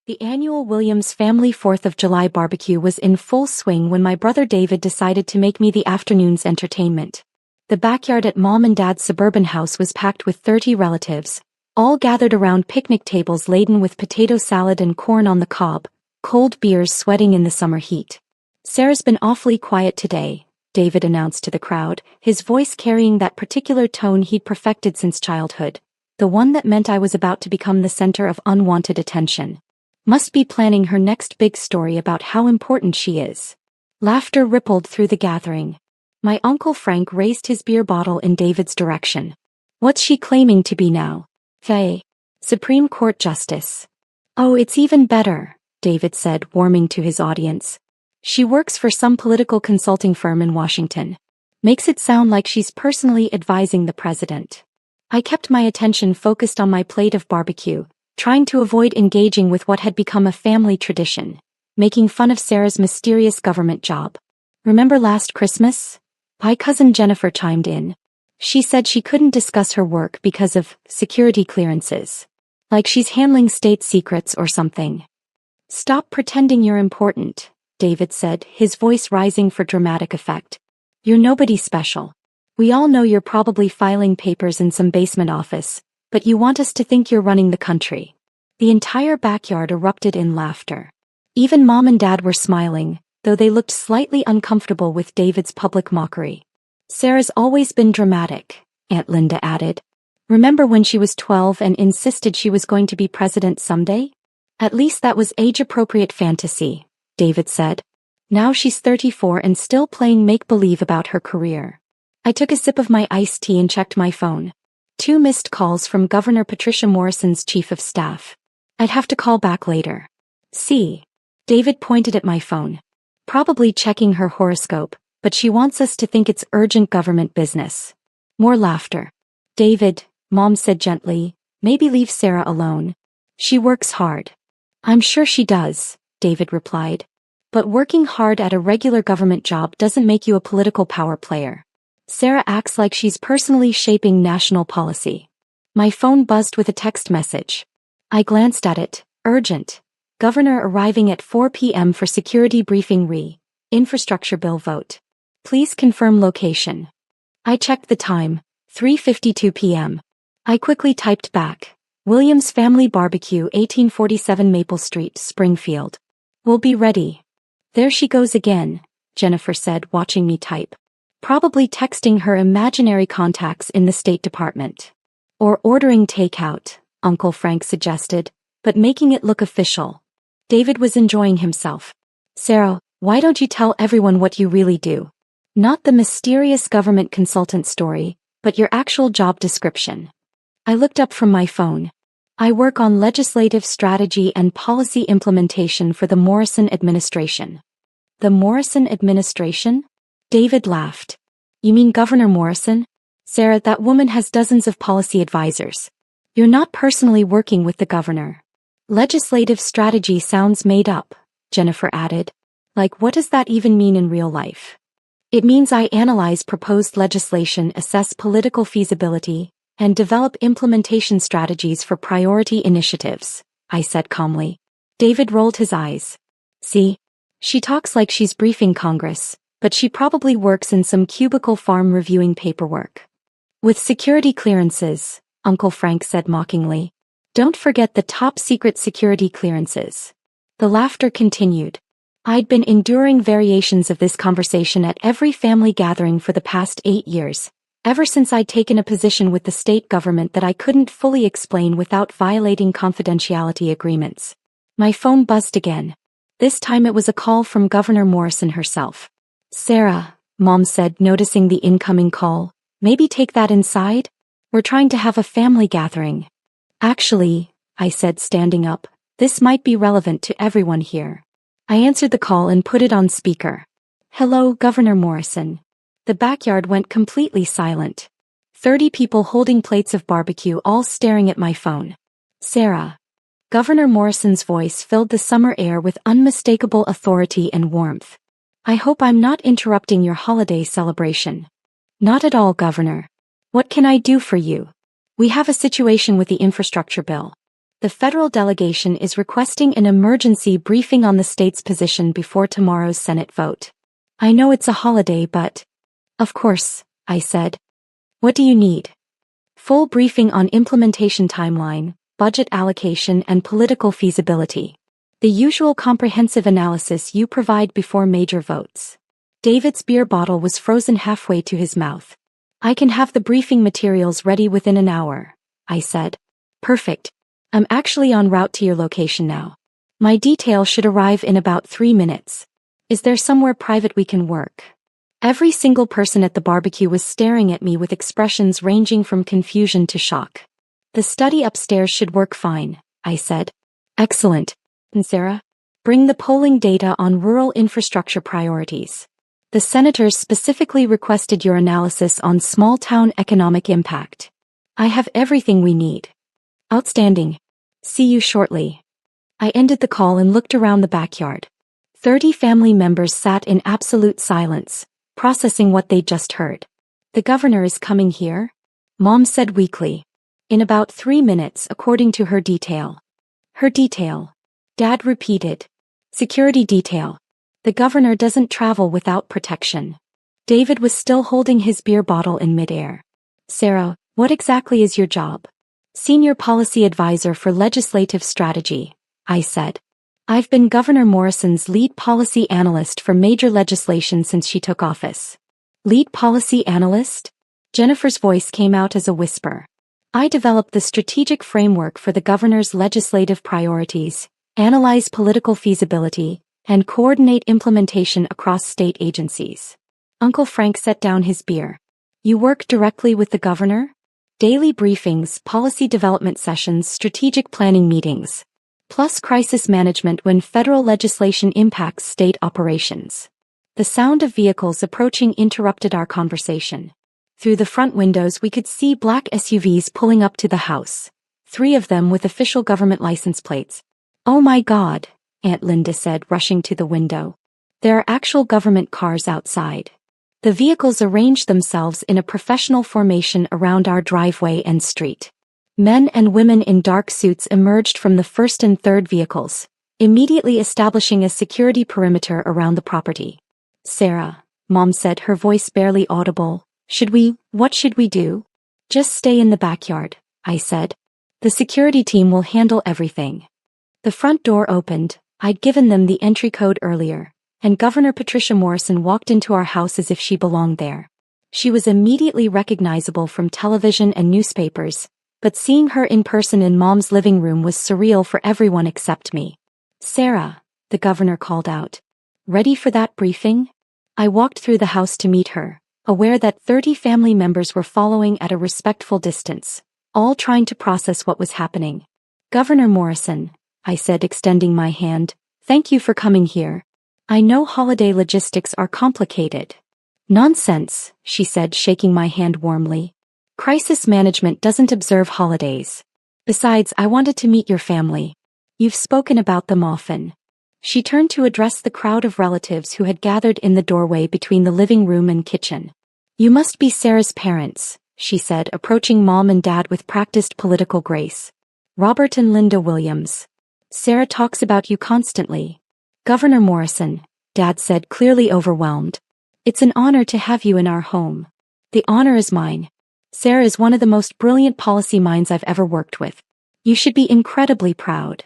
The annual Williams family 4th of July barbecue was in full swing when my brother David decided to make me the afternoon's entertainment. The backyard at Mom and Dad's suburban house was packed with 30 relatives, all gathered around picnic tables laden with potato salad and corn on the cob, cold beers sweating in the summer heat. "Sarah's been awfully quiet today," David announced to the crowd, his voice carrying that particular tone he'd perfected since childhood, the one that meant I was about to become the center of unwanted attention. "Must be planning her next big story about how important she is." Laughter rippled through the gathering. My Uncle Frank raised his beer bottle in David's direction. "What's she claiming to be now? Faye. Supreme Court Justice." "Oh, it's even better," David said, warming to his audience. "She works for some political consulting firm in Washington. Makes it sound like she's personally advising the president." I kept my attention focused on my plate of barbecue, trying to avoid engaging with what had become a family tradition, making fun of Sarah's mysterious government job. "Remember last Christmas?" My cousin Jennifer chimed in. She said she couldn't discuss her work because of security clearances. Like she's handling state secrets or something. "Stop pretending you're important," David said, his voice rising for dramatic effect. "You're nobody special. We all know you're probably filing papers in some basement office, but you want us to think you're running the country." The entire backyard erupted in laughter. Even Mom and Dad were smiling, though they looked slightly uncomfortable with David's public mockery. "Sarah's always been dramatic," Aunt Linda added. "Remember when she was 12 and insisted she was going to be president someday?" "At least that was age-appropriate fantasy," David said. "Now she's 34 and still playing make-believe about her career." I took a sip of my iced tea and checked my phone. 2 missed calls from Governor Patricia Morrison's chief of staff. "I'd have to call back later." "See?" David pointed at my phone. "Probably checking her horoscope, but she wants us to think it's urgent government business." More laughter. "David," Mom said gently, "maybe leave Sarah alone. She works hard." "I'm sure she does," David replied. "But working hard at a regular government job doesn't make you a political power player. Sarah acts like she's personally shaping national policy." My phone buzzed with a text message. I glanced at it. Urgent. Governor arriving at 4 p.m. for security briefing infrastructure bill vote. Please confirm location. I checked the time. 3:52 p.m. I quickly typed back. Williams Family Barbecue, 1847 Maple Street, Springfield. "We'll be ready." "There she goes again," Jennifer said, watching me type. "Probably texting her imaginary contacts in the State Department. Or ordering takeout," Uncle Frank suggested, but making it look official. David was enjoying himself. "Sarah, why don't you tell everyone what you really do? Not the mysterious government consultant story, but your actual job description." I looked up from my phone. "I work on legislative strategy and policy implementation for the Morrison administration." "The Morrison administration?" David laughed. "You mean Governor Morrison? Sarah, that woman has dozens of policy advisors. You're not personally working with the governor." "Legislative strategy sounds made up," Jennifer added. "Like, what does that even mean in real life?" "It means I analyze proposed legislation, assess political feasibility, and develop implementation strategies for priority initiatives," I said calmly. David rolled his eyes. "See? She talks like she's briefing Congress, but she probably works in some cubicle farm reviewing paperwork." "With security clearances," Uncle Frank said mockingly. "Don't forget the top-secret security clearances." The laughter continued. I'd been enduring variations of this conversation at every family gathering for the past 8 years, ever since I'd taken a position with the state government that I couldn't fully explain without violating confidentiality agreements. My phone buzzed again. This time it was a call from Governor Morrison herself. "Sarah," Mom said, noticing the incoming call, "maybe take that inside? We're trying to have a family gathering." "Actually," I said, standing up, "this might be relevant to everyone here." I answered the call and put it on speaker. "Hello, Governor Morrison." The backyard went completely silent. 30 people holding plates of barbecue, all staring at my phone. "Sarah." Governor Morrison's voice filled the summer air with unmistakable authority and warmth. "I hope I'm not interrupting your holiday celebration." "Not at all, Governor. What can I do for you?" "We have a situation with the infrastructure bill. The federal delegation is requesting an emergency briefing on the state's position before tomorrow's Senate vote. I know it's a holiday, but... Of course, I said. What do you need? Full briefing on implementation timeline, budget allocation and political feasibility. The usual comprehensive analysis you provide before major votes. David's beer bottle was frozen halfway to his mouth. I can have the briefing materials ready within an hour, I said. Perfect. I'm actually en route to your location now. My detail should arrive in about 3 minutes. Is there somewhere private we can work? Every single person at the barbecue was staring at me with expressions ranging from confusion to shock. The study upstairs should work fine, I said. Excellent. And Sarah? Bring the polling data on rural infrastructure priorities. The senators specifically requested your analysis on small-town economic impact. I have everything we need. Outstanding. See you shortly. I ended the call and looked around the backyard. 30 family members sat in absolute silence, processing what they'd just heard. The governor is coming here? Mom said weakly. In about 3 minutes, according to her detail. Her detail. Dad repeated. Security detail. The governor doesn't travel without protection. David was still holding his beer bottle in midair. Sarah, what exactly is your job? Senior Policy Advisor for Legislative Strategy, I said. I've been Governor Morrison's lead policy analyst for major legislation since she took office. Lead policy analyst? Jennifer's voice came out as a whisper. I develop the strategic framework for the governor's legislative priorities, analyze political feasibility, and coordinate implementation across state agencies. Uncle Frank set down his beer. You work directly with the governor? Daily briefings, policy development sessions, strategic planning meetings, plus crisis management when federal legislation impacts state operations. The sound of vehicles approaching interrupted our conversation. Through the front windows we could see black SUVs pulling up to the house, 3 of them with official government license plates. Oh my God, Aunt Linda said, rushing to the window. There are actual government cars outside. The vehicles arranged themselves in a professional formation around our driveway and street. Men and women in dark suits emerged from the first and third vehicles, immediately establishing a security perimeter around the property. Sarah, Mom said, her voice barely audible, what should we do? Just stay in the backyard, I said. The security team will handle everything. The front door opened. I'd given them the entry code earlier, and Governor Patricia Morrison walked into our house as if she belonged there. She was immediately recognizable from television and newspapers, but seeing her in person in Mom's living room was surreal for everyone except me. Sarah, the governor called out. Ready for that briefing? I walked through the house to meet her, aware that 30 family members were following at a respectful distance, all trying to process what was happening. Governor Morrison, I said, extending my hand, thank you for coming here. I know holiday logistics are complicated. Nonsense, she said, shaking my hand warmly. Crisis management doesn't observe holidays. Besides, I wanted to meet your family. You've spoken about them often. She turned to address the crowd of relatives who had gathered in the doorway between the living room and kitchen. You must be Sarah's parents, she said, approaching Mom and Dad with practiced political grace. Robert and Linda Williams. Sarah talks about you constantly. Governor Morrison, Dad said, clearly overwhelmed. It's an honor to have you in our home. The honor is mine. Sarah is one of the most brilliant policy minds I've ever worked with. You should be incredibly proud.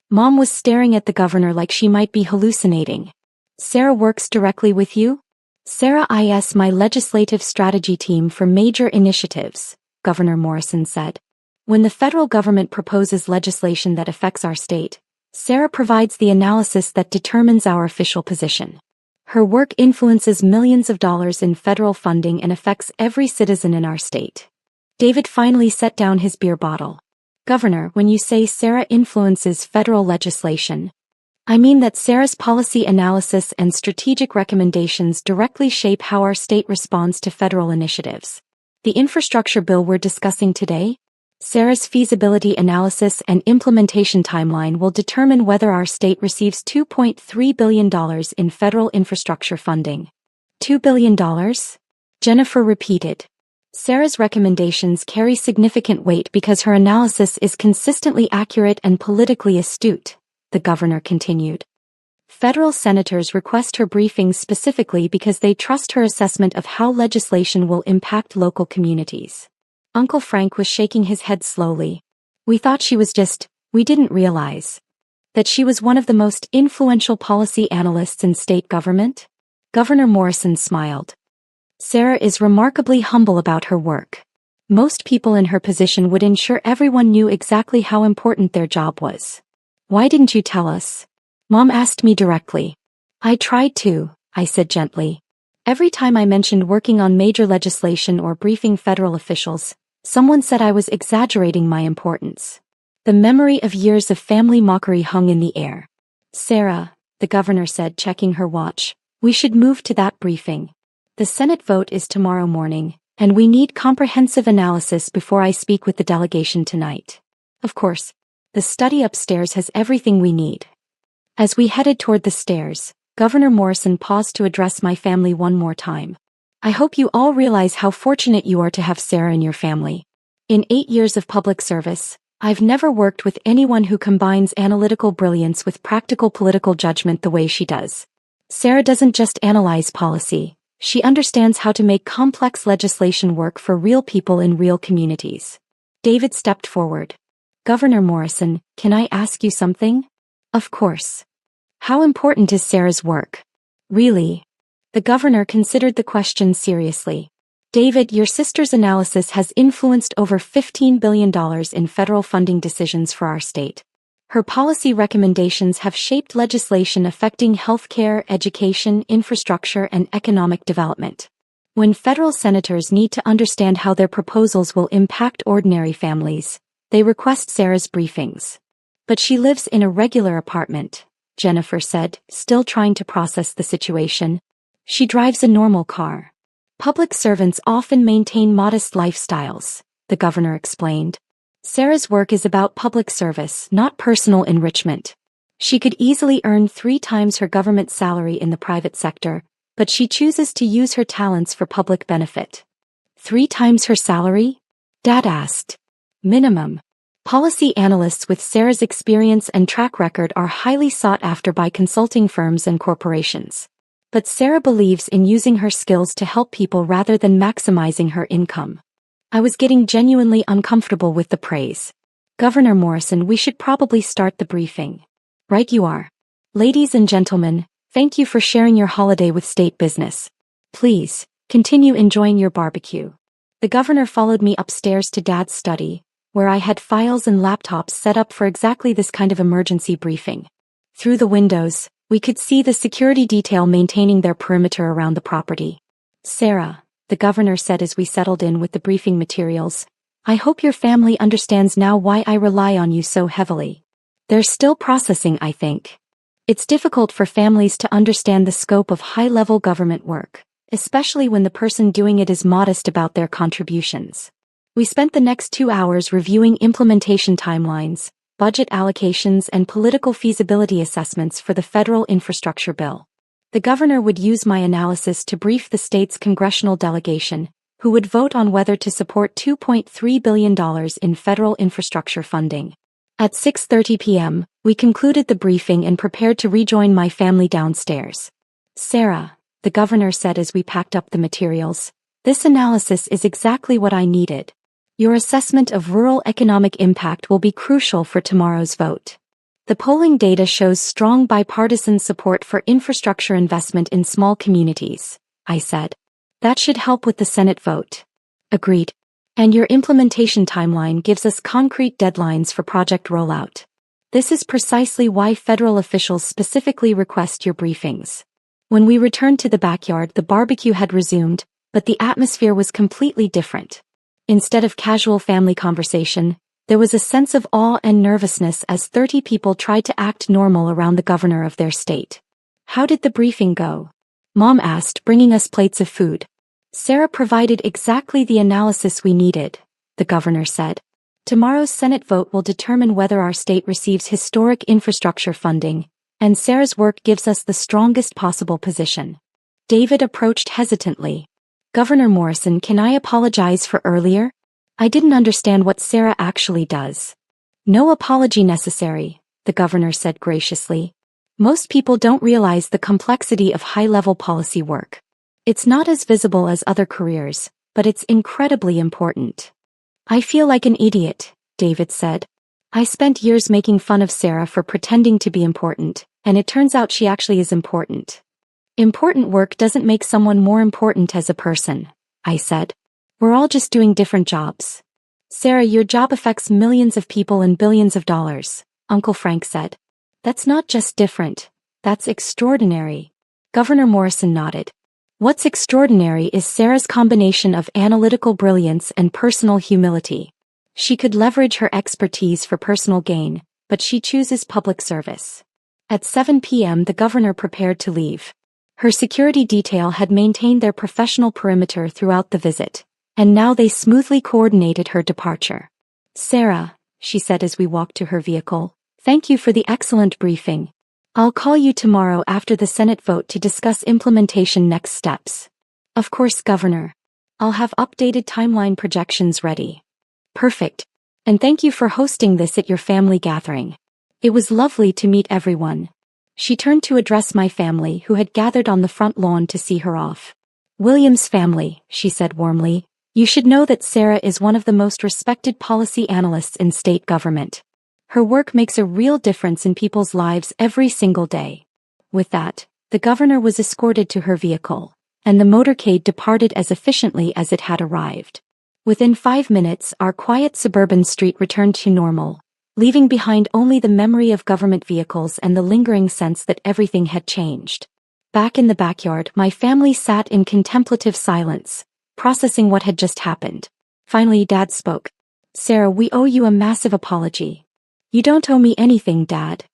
Mom was staring at the governor like she might be hallucinating. Sarah works directly with you? Sarah is my legislative strategy team for major initiatives, Governor Morrison said. When the federal government proposes legislation that affects our state, Sarah provides the analysis that determines our official position. Her work influences millions of dollars in federal funding and affects every citizen in our state. David finally set down his beer bottle. Governor, when you say Sarah influences federal legislation, I mean that Sarah's policy analysis and strategic recommendations directly shape how our state responds to federal initiatives. The infrastructure bill we're discussing today? Sarah's feasibility analysis and implementation timeline will determine whether our state receives $2.3 billion in federal infrastructure funding. $2 billion? Jennifer repeated. Sarah's recommendations carry significant weight because her analysis is consistently accurate and politically astute, the governor continued. Federal senators request her briefings specifically because they trust her assessment of how legislation will impact local communities. Uncle Frank was shaking his head slowly. We didn't realize that she was one of the most influential policy analysts in state government? Governor Morrison smiled. Sarah is remarkably humble about her work. Most people in her position would ensure everyone knew exactly how important their job was. Why didn't you tell us? Mom asked me directly. I tried to, I said gently. Every time I mentioned working on major legislation or briefing federal officials, someone said I was exaggerating my importance. The memory of years of family mockery hung in the air. Sarah, the governor said, checking her watch, we should move to that briefing. The Senate vote is tomorrow morning, and we need comprehensive analysis before I speak with the delegation tonight. Of course, the study upstairs has everything we need. As we headed toward the stairs, Governor Morrison paused to address my family one more time. I hope you all realize how fortunate you are to have Sarah in your family. In 8 years of public service, I've never worked with anyone who combines analytical brilliance with practical political judgment the way she does. Sarah doesn't just analyze policy, she understands how to make complex legislation work for real people in real communities. David stepped forward. Governor Morrison, can I ask you something? Of course. How important is Sarah's work? Really? The governor considered the question seriously. David, your sister's analysis has influenced over $15 billion in federal funding decisions for our state. Her policy recommendations have shaped legislation affecting healthcare, education, infrastructure, and economic development. When federal senators need to understand how their proposals will impact ordinary families, they request Sarah's briefings. But she lives in a regular apartment, Jennifer said, still trying to process the situation. She drives a normal car. Public servants often maintain modest lifestyles, the governor explained. Sarah's work is about public service, not personal enrichment. She could easily earn 3 times her government salary in the private sector, but she chooses to use her talents for public benefit. 3 times her salary? Dad asked. Minimum. Policy analysts with Sarah's experience and track record are highly sought after by consulting firms and corporations. But Sarah believes in using her skills to help people rather than maximizing her income. I was getting genuinely uncomfortable with the praise. Governor Morrison, we should probably start the briefing. Right you are. Ladies and gentlemen, thank you for sharing your holiday with state business. Please, continue enjoying your barbecue. The governor followed me upstairs to Dad's study, where I had files and laptops set up for exactly this kind of emergency briefing. Through the windows, we could see the security detail maintaining their perimeter around the property. Sarah, the governor said as we settled in with the briefing materials, I hope your family understands now why I rely on you so heavily. They're still processing, I think. It's difficult for families to understand the scope of high-level government work, especially when the person doing it is modest about their contributions. We spent the next 2 hours reviewing implementation timelines, budget allocations, and political feasibility assessments for the federal infrastructure bill. The governor would use my analysis to brief the state's congressional delegation, who would vote on whether to support $2.3 billion in federal infrastructure funding. At 6:30 p.m., we concluded the briefing and prepared to rejoin my family downstairs. Sarah, the governor said as we packed up the materials, this analysis is exactly what I needed. Your assessment of rural economic impact will be crucial for tomorrow's vote. The polling data shows strong bipartisan support for infrastructure investment in small communities, I said. That should help with the Senate vote. Agreed. And your implementation timeline gives us concrete deadlines for project rollout. This is precisely why federal officials specifically request your briefings. When we returned to the backyard, the barbecue had resumed, but the atmosphere was completely different. Instead of casual family conversation, there was a sense of awe and nervousness as 30 people tried to act normal around the governor of their state. How did the briefing go? Mom asked, bringing us plates of food. Sarah provided exactly the analysis we needed, the governor said. Tomorrow's Senate vote will determine whether our state receives historic infrastructure funding, and Sarah's work gives us the strongest possible position. David approached hesitantly. Governor Morrison, can I apologize for earlier? I didn't understand what Sarah actually does. No apology necessary, the governor said graciously. Most people don't realize the complexity of high-level policy work. It's not as visible as other careers, but it's incredibly important. I feel like an idiot, David said. I spent years making fun of Sarah for pretending to be important, and it turns out she actually is important. Important work doesn't make someone more important as a person, I said. We're all just doing different jobs. Sarah, your job affects millions of people and billions of dollars, Uncle Frank said. That's not just different, that's extraordinary. Governor Morrison nodded. What's extraordinary is Sarah's combination of analytical brilliance and personal humility. She could leverage her expertise for personal gain, but she chooses public service. At 7 p.m. the governor prepared to leave. Her security detail had maintained their professional perimeter throughout the visit, and now they smoothly coordinated her departure. Sarah, she said as we walked to her vehicle, thank you for the excellent briefing. I'll call you tomorrow after the Senate vote to discuss implementation next steps. Of course, Governor. I'll have updated timeline projections ready. Perfect. And thank you for hosting this at your family gathering. It was lovely to meet everyone. She turned to address my family who had gathered on the front lawn to see her off. William's family, she said warmly. You should know that Sarah is one of the most respected policy analysts in state government. Her work makes a real difference in people's lives every single day. With that, the governor was escorted to her vehicle, and the motorcade departed as efficiently as it had arrived. Within 5 minutes, our quiet suburban street returned to normal, leaving behind only the memory of government vehicles and the lingering sense that everything had changed. Back in the backyard, my family sat in contemplative silence, processing what had just happened. Finally, Dad spoke. Sarah, we owe you a massive apology. You don't owe me anything, Dad.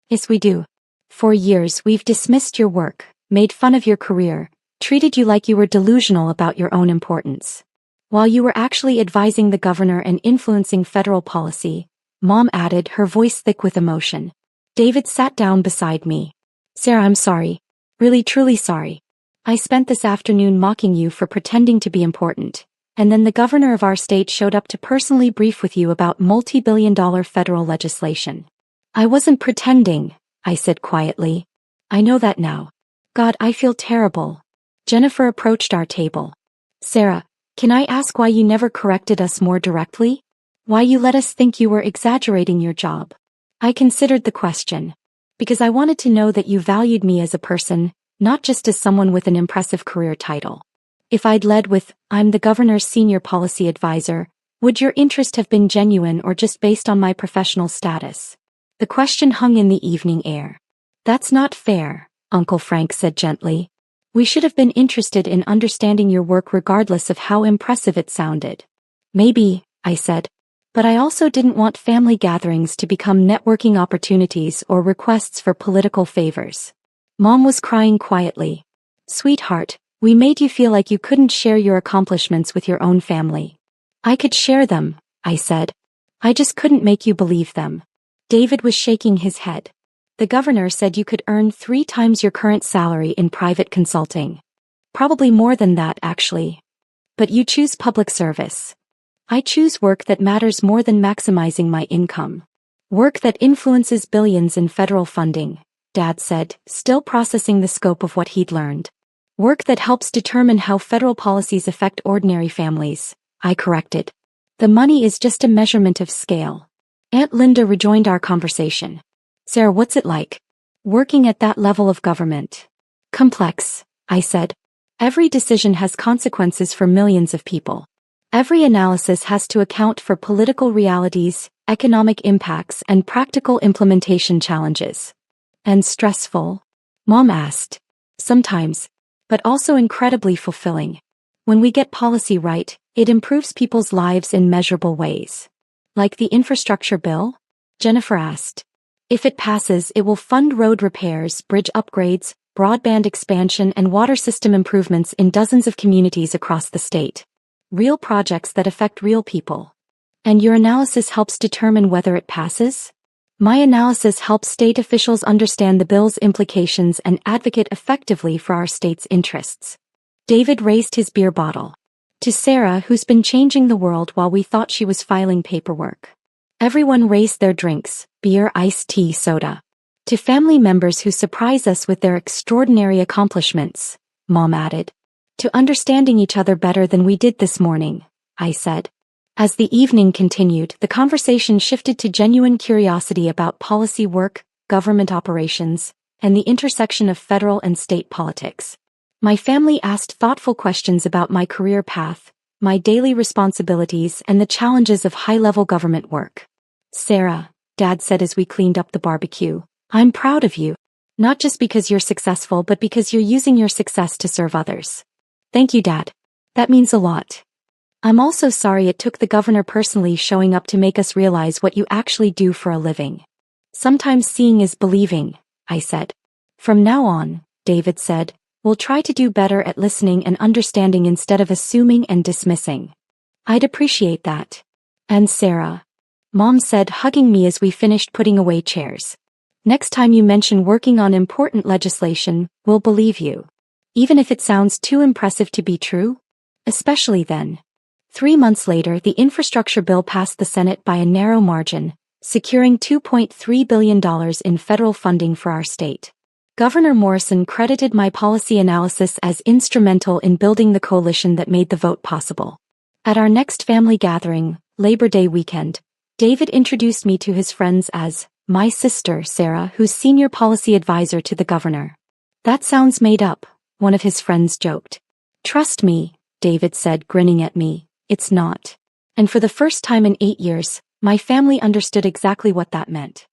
Yes, we do. For years, we've dismissed your work, made fun of your career, treated you like you were delusional about your own importance. While you were actually advising the governor and influencing federal policy, Mom added, her voice thick with emotion. David sat down beside me. Sarah, I'm sorry. Really, truly sorry. I spent this afternoon mocking you for pretending to be important, and then the governor of our state showed up to personally brief with you about multi-billion-dollar federal legislation. I wasn't pretending, I said quietly. I know that now. God, I feel terrible. Jennifer approached our table. Sarah, can I ask why you never corrected us more directly? Why you let us think you were exaggerating your job? I considered the question. Because I wanted to know that you valued me as a person, not just as someone with an impressive career title. If I'd led with, I'm the governor's senior policy advisor, would your interest have been genuine or just based on my professional status? The question hung in the evening air. That's not fair, Uncle Frank said gently. We should have been interested in understanding your work regardless of how impressive it sounded. Maybe, I said. But I also didn't want family gatherings to become networking opportunities or requests for political favors. Mom was crying quietly. Sweetheart, we made you feel like you couldn't share your accomplishments with your own family. I could share them, I said. I just couldn't make you believe them. David was shaking his head. The governor said you could earn 3 times your current salary in private consulting. Probably more than that, actually. But you choose public service. I choose work that matters more than maximizing my income. Work that influences billions in federal funding, Dad said, still processing the scope of what he'd learned. Work that helps determine how federal policies affect ordinary families, I corrected. The money is just a measurement of scale. Aunt Linda rejoined our conversation. Sarah, what's it like? Working at that level of government? Complex, I said. Every decision has consequences for millions of people. Every analysis has to account for political realities, economic impacts, and practical implementation challenges. And stressful? Mom asked. Sometimes. But also incredibly fulfilling. When we get policy right, it improves people's lives in measurable ways. Like the infrastructure bill? Jennifer asked. If it passes, it will fund road repairs, bridge upgrades, broadband expansion, and water system improvements in dozens of communities across the state. Real projects that affect real people. And your analysis helps determine whether it passes? My analysis helps state officials understand the bill's implications and advocate effectively for our state's interests. David raised his beer bottle. To Sarah, who's been changing the world while we thought she was filing paperwork. Everyone raised their drinks, beer, iced tea, soda. To family members who surprise us with their extraordinary accomplishments, Mom added. To understanding each other better than we did this morning, I said. As the evening continued, the conversation shifted to genuine curiosity about policy work, government operations, and the intersection of federal and state politics. My family asked thoughtful questions about my career path, my daily responsibilities, and the challenges of high-level government work. Sarah, Dad said as we cleaned up the barbecue, I'm proud of you. Not just because you're successful but because you're using your success to serve others. Thank you, Dad. That means a lot. I'm also sorry it took the governor personally showing up to make us realize what you actually do for a living. Sometimes seeing is believing, I said. From now on, David said, we'll try to do better at listening and understanding instead of assuming and dismissing. I'd appreciate that. And Sarah, Mom said, hugging me as we finished putting away chairs. Next time you mention working on important legislation, we'll believe you. Even if it sounds too impressive to be true? Especially then. 3 months later, the infrastructure bill passed the Senate by a narrow margin, securing $2.3 billion in federal funding for our state. Governor Morrison credited my policy analysis as instrumental in building the coalition that made the vote possible. At our next family gathering, Labor Day weekend, David introduced me to his friends as my sister, Sarah, who's senior policy advisor to the governor. That sounds made up, one of his friends joked. Trust me, David said, grinning at me, it's not. And for the first time in 8 years, my family understood exactly what that meant.